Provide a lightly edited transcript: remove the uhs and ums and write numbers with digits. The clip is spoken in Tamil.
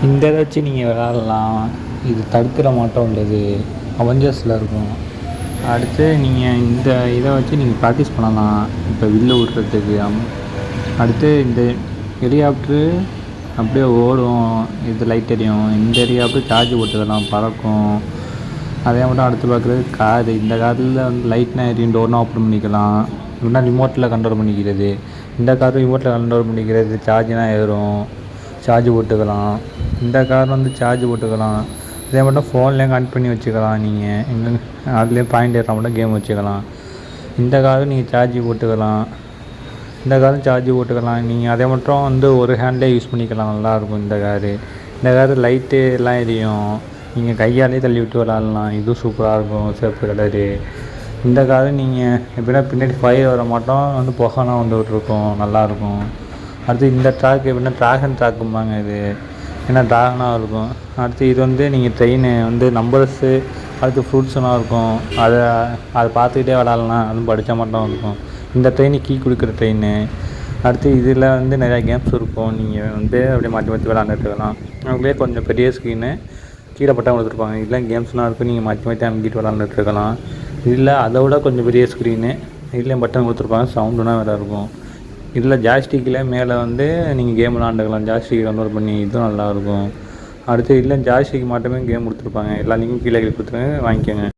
இந்த இதை வச்சு நீங்கள் விளாட்லாம். இது தடுக்கிற மாட்டம் உள்ளது, அவெஞ்சர்ஸில் இருக்கும். அடுத்து நீங்கள் இந்த இதை வச்சு நீங்கள் ப்ராக்டிஸ் பண்ணலாம். இப்போ வில்லு விட்றதுக்கு. அடுத்து இந்த ஹெலிகாப்ட்ரு அப்படியே ஓடும், இது லைட் எரியும். இந்த ஹெலிகாப்ட்ரு சார்ஜ் போட்டுக்கலாம், பறக்கும். அதே மட்டும் அடுத்து பார்க்குறது காரு. இந்த காரில் வந்து லைட்னா எரியும், டோர்னா ஓப்பன் பண்ணிக்கலாம். இல்லைனா ரிமோட்டில் கண்ட்ரோல் பண்ணிக்கிறது. இந்த கார் ரிமோட்டில் கண்ட்ரோல் பண்ணிக்கிறது, சார்ஜ்னா ஏறும், சார்ஜ் போட்டுக்கலாம். இந்த கார் வந்து சார்ஜ் போட்டுக்கலாம். இதே மட்டும் ஃபோன்லேயும் கனெக்ட் பண்ணி வச்சுக்கலாம். நீங்கள் எங்கே அதுலேயும் பாயிண்ட் ஏறினா மட்டும் கேம் வச்சுக்கலாம். இந்த காரும் நீங்கள் சார்ஜ் போட்டுக்கலாம், இந்த காரும் சார்ஜ் போட்டுக்கலாம். நீங்கள் அதே மட்டும் வந்து ஒரு ஹேண்ட்லேயே யூஸ் பண்ணிக்கலாம், நல்லாயிருக்கும் இந்த காரு. இந்த காரு லைட்டு எல்லாம் எரியும், நீங்கள் கையாலே தள்ளி விட்டு விளாட்லாம். இதுவும் சூப்பராக இருக்கும், சிவப்பு கலரு. இந்த காரு நீங்கள் எப்படின்னா பின்னாடி ஃபயர் வர மாட்டோம், வந்து புகைலாம் வந்துகிட்டு இருக்கும், நல்லாயிருக்கும். அடுத்து இந்த ட்ராக் எப்படின்னா ட்ராகன் ட்ராக்கும்பாங்க இது, ஏன்னா ட்ராகனாக இருக்கும். அடுத்து இது வந்து நீங்கள் ட்ரெயின் வந்து நம்பர்ஸு, அடுத்து ஃப்ரூட்ஸ்லாம் இருக்கும், அதை பார்த்துக்கிட்டே விளாட்லாம். அதுவும் படித்தா மட்டும் இருக்கும். இந்த ட்ரெயின் கீ கொடுக்குற ட்ரெயின். அடுத்து இதில் வந்து நிறையா கேம்ஸ் இருக்கும், நீங்கள் வந்து அப்படியே மாற்றி மாற்றி விளாண்டுட்டுருக்கலாம். அவங்களே கொஞ்சம் பெரிய ஸ்க்ரீனு, கீழே பட்டம் கொடுத்துருப்பாங்க. இதெல்லாம் கேம்ஸ்லாம் இருக்கும், நீங்கள் மாற்றி மாற்றி அமைக்கிட்டு விளாண்டுட்டுருக்கலாம். இதில் அதை விட கொஞ்சம் பெரிய ஸ்க்ரீனு, இதுலேயும் பட்டன் கொடுத்துருப்பாங்க, சவுண்டுனா வேறு இருக்கும். இதில் ஜாய்ஸ்டிக்கில் மேலே வந்து நீங்கள் கேம் விளாண்டுக்கலாம், ஜாய்ஸ்டிக் கன்வெர்ட் பண்ணி. இதுவும் நல்லாயிருக்கும். அடுத்து இதில் ஜாய்ஸ்டிக் மட்டுமே கேம் கொடுத்துருப்பாங்க. எல்லா லிங்க்கும் கீழே கொடுத்துருங்க, வாங்கிக்கோங்க.